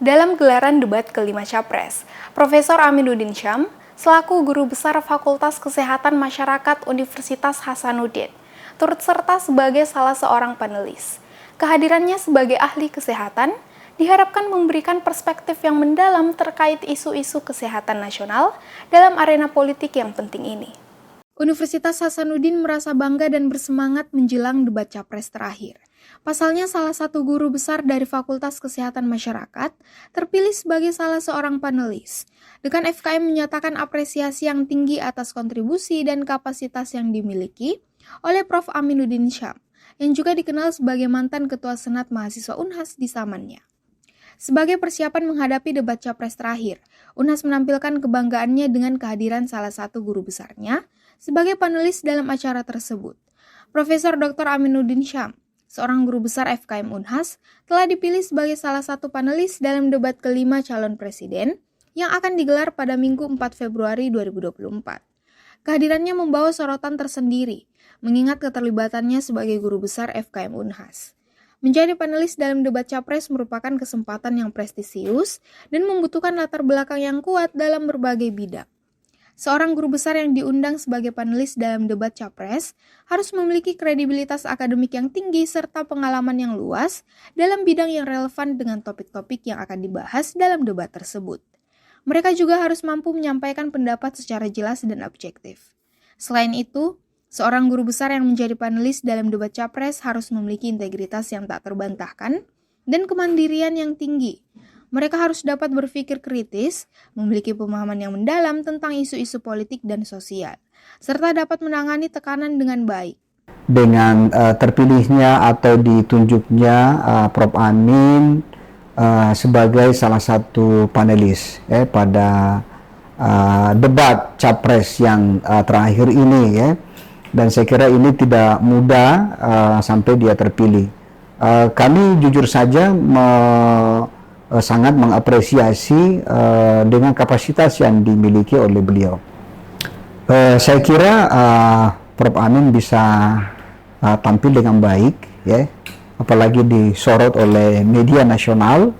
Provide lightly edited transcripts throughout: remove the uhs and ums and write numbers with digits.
Dalam gelaran debat kelima Capres, Profesor Aminuddin Syam, selaku Guru Besar Fakultas Kesehatan Masyarakat Universitas Hasanuddin, turut serta sebagai salah seorang panelis. Kehadirannya sebagai ahli kesehatan diharapkan memberikan perspektif yang mendalam terkait isu-isu kesehatan nasional dalam arena politik yang penting ini. Universitas Hasanuddin merasa bangga dan bersemangat menjelang debat Capres terakhir. Pasalnya salah satu guru besar dari Fakultas Kesehatan Masyarakat terpilih sebagai salah seorang panelis. Dekan FKM menyatakan apresiasi yang tinggi atas kontribusi dan kapasitas yang dimiliki oleh Prof. Aminuddin Syam, yang juga dikenal sebagai mantan Ketua Senat Mahasiswa Unhas di zamannya. Sebagai persiapan menghadapi debat Capres terakhir, Unhas menampilkan kebanggaannya dengan kehadiran salah satu guru besarnya sebagai panelis dalam acara tersebut. Profesor Dr. Aminuddin Syam, seorang guru besar FKM Unhas, telah dipilih sebagai salah satu panelis dalam debat kelima calon presiden yang akan digelar pada Minggu 4 Februari 2024. Kehadirannya membawa sorotan tersendiri, mengingat keterlibatannya sebagai guru besar FKM Unhas. Menjadi panelis dalam debat Capres merupakan kesempatan yang prestisius dan membutuhkan latar belakang yang kuat dalam berbagai bidang. Seorang guru besar yang diundang sebagai panelis dalam debat Capres harus memiliki kredibilitas akademik yang tinggi serta pengalaman yang luas dalam bidang yang relevan dengan topik-topik yang akan dibahas dalam debat tersebut. Mereka juga harus mampu menyampaikan pendapat secara jelas dan objektif. Selain itu, seorang guru besar yang menjadi panelis dalam debat Capres harus memiliki integritas yang tak terbantahkan dan kemandirian yang tinggi. Mereka harus dapat berpikir kritis, memiliki pemahaman yang mendalam tentang isu-isu politik dan sosial, serta dapat menangani tekanan dengan baik. Dengan terpilihnya atau ditunjuknya Prof. Amin sebagai salah satu panelis pada debat Capres yang terakhir ini dan saya kira ini tidak mudah sampai dia terpilih. Kami jujur saja sangat mengapresiasi dengan kapasitas yang dimiliki oleh beliau. Saya kira Prof. Amin bisa tampil dengan baik, apalagi disorot oleh media nasional,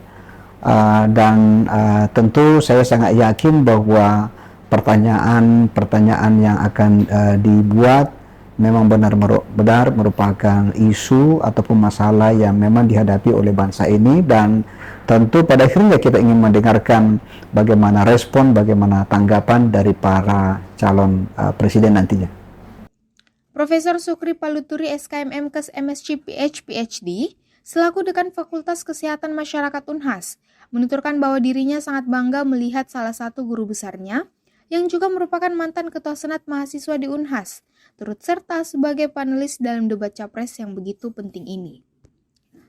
dan tentu saya sangat yakin bahwa pertanyaan-pertanyaan yang akan dibuat memang benar-benar merupakan isu ataupun masalah yang memang dihadapi oleh bangsa ini, dan tentu pada akhirnya kita ingin mendengarkan bagaimana respon, bagaimana tanggapan dari para calon presiden nantinya. Profesor Sukri Paluturi SKM MKes MSc PhD, selaku Dekan Fakultas Kesehatan Masyarakat Unhas, menuturkan bahwa dirinya sangat bangga melihat salah satu guru besarnya, yang juga merupakan mantan Ketua Senat Mahasiswa di Unhas, turut serta sebagai panelis dalam debat Capres yang begitu penting ini.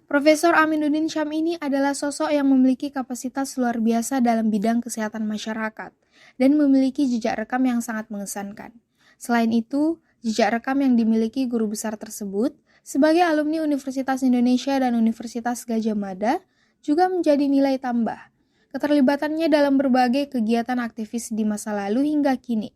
Profesor Aminuddin Syam ini adalah sosok yang memiliki kapasitas luar biasa dalam bidang kesehatan masyarakat dan memiliki jejak rekam yang sangat mengesankan. Selain itu, jejak rekam yang dimiliki guru besar tersebut sebagai alumni Universitas Indonesia dan Universitas Gadjah Mada juga menjadi nilai tambah. Keterlibatannya dalam berbagai kegiatan aktivis di masa lalu hingga kini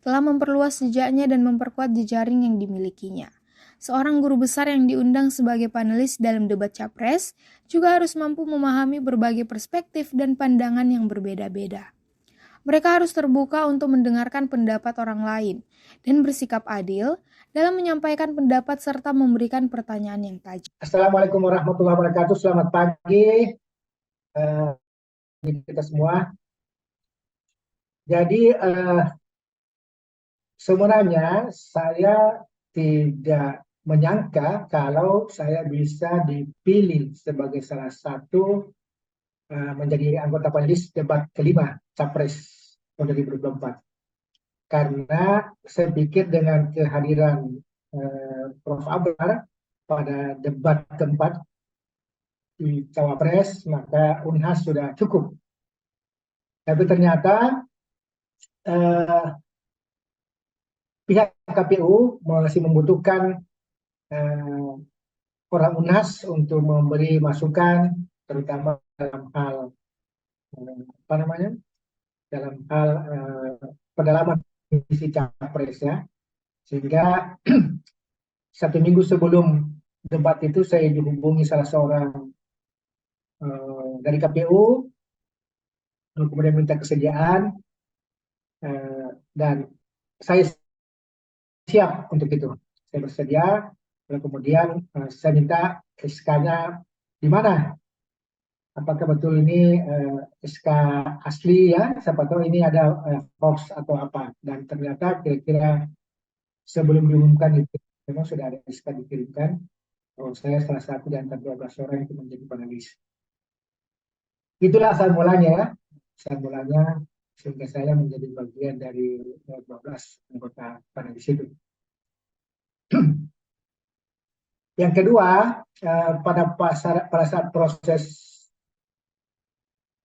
telah memperluas jejaknya dan memperkuat jejaring yang dimilikinya. Seorang guru besar yang diundang sebagai panelis dalam debat Capres juga harus mampu memahami berbagai perspektif dan pandangan yang berbeda-beda. Mereka harus terbuka untuk mendengarkan pendapat orang lain dan bersikap adil dalam menyampaikan pendapat serta memberikan pertanyaan yang tajam. Assalamualaikum warahmatullahi wabarakatuh. Selamat pagi kita semua. Jadi sebenarnya saya tidak menyangka kalau saya bisa dipilih sebagai salah satu menjadi anggota panelis debat kelima Capres 2024. Karena saya pikir dengan kehadiran Prof. Abrar pada debat keempat di Cawapres, maka Unhas sudah cukup. Tapi ternyata pihak KPU masih membutuhkan orang Unhas untuk memberi masukan, terutama dalam hal dalam hal pendalaman visi Capres ya. Sehingga 1 minggu sebelum debat itu saya dihubungi salah seorang dari KPU lalu kemudian minta kesediaan, dan saya siap untuk itu. Saya bersedia, lalu kemudian saya minta SK-nya di mana. Apakah betul ini SK asli ya, siapa tahu ini ada hoax atau apa. Dan ternyata kira-kira sebelum diumumkan itu memang sudah ada SK dikirimkan. Oh, saya salah satu di antara 12 orang itu menjadi panelis. Itulah asal mulanya, sehingga saya menjadi bagian dari 12 anggota panelis itu. Yang kedua, pada saat proses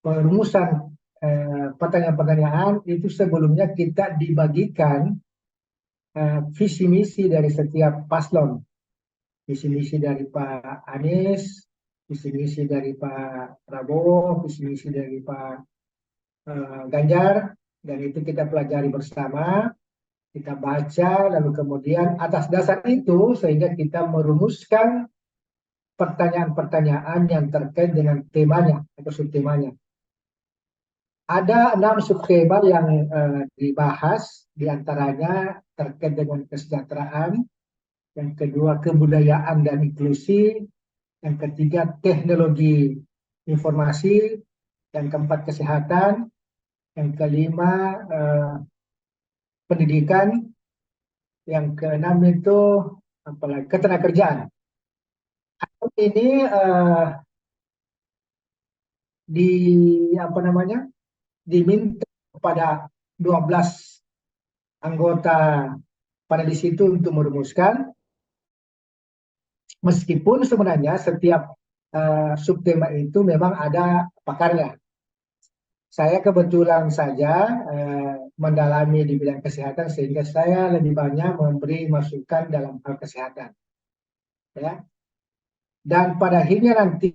perumusan pertanyaan-pertanyaan itu sebelumnya kita dibagikan visi misi dari setiap paslon, visi misi dari Pak Anies, visi misi dari Pak Prabowo, visi misi dari Pak Ganjar, dan itu kita pelajari bersama, kita baca, lalu kemudian atas dasar itu sehingga kita merumuskan pertanyaan-pertanyaan yang terkait dengan temanya atau subtemanya. Ada 6 subtema yang dibahas, diantaranya terkait dengan kesejahteraan, yang kedua kebudayaan dan inklusi, yang ketiga teknologi informasi, yang keempat kesehatan, yang kelima pendidikan, yang keenam itu apalagi ketenagakerjaan. Ini diminta kepada 12 anggota panelis itu untuk merumuskan, meskipun sebenarnya setiap subtema itu memang ada pakarnya. Saya kebetulan saja mendalami di bidang kesehatan sehingga saya lebih banyak memberi masukan dalam hal kesehatan. Ya. Dan pada akhirnya nanti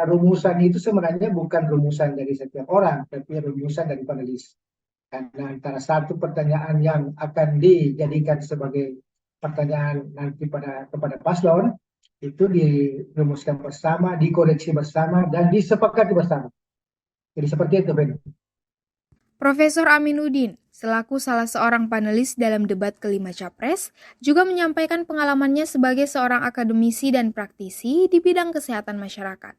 rumusan itu sebenarnya bukan rumusan dari setiap orang, tapi rumusan dari panelis. Karena antara satu pertanyaan yang akan dijadikan sebagai pertanyaan nanti kepada paslon, itu dirumuskan bersama, dikoreksi bersama, dan disepakati bersama. Jadi seperti itu, Ben. Profesor Aminuddin, selaku salah seorang panelis dalam debat kelima Capres, juga menyampaikan pengalamannya sebagai seorang akademisi dan praktisi di bidang kesehatan masyarakat.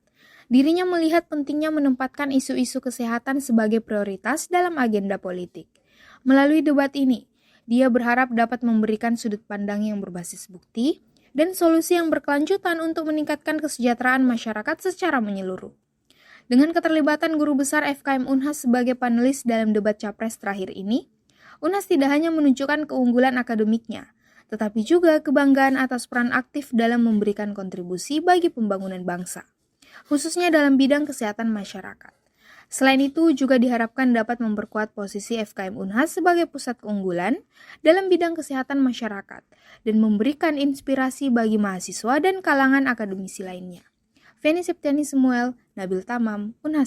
Dirinya melihat pentingnya menempatkan isu-isu kesehatan sebagai prioritas dalam agenda politik. Melalui debat ini, dia berharap dapat memberikan sudut pandang yang berbasis bukti dan solusi yang berkelanjutan untuk meningkatkan kesejahteraan masyarakat secara menyeluruh. Dengan keterlibatan guru besar FKM Unhas sebagai panelis dalam debat Capres terakhir ini, Unhas tidak hanya menunjukkan keunggulan akademiknya, tetapi juga kebanggaan atas peran aktif dalam memberikan kontribusi bagi pembangunan bangsa, khususnya dalam bidang kesehatan masyarakat. Selain itu, juga diharapkan dapat memperkuat posisi FKM Unhas sebagai pusat keunggulan dalam bidang kesehatan masyarakat dan memberikan inspirasi bagi mahasiswa dan kalangan akademisi lainnya. Feni Septiani Samuel, Nabil Tamam, Unhas.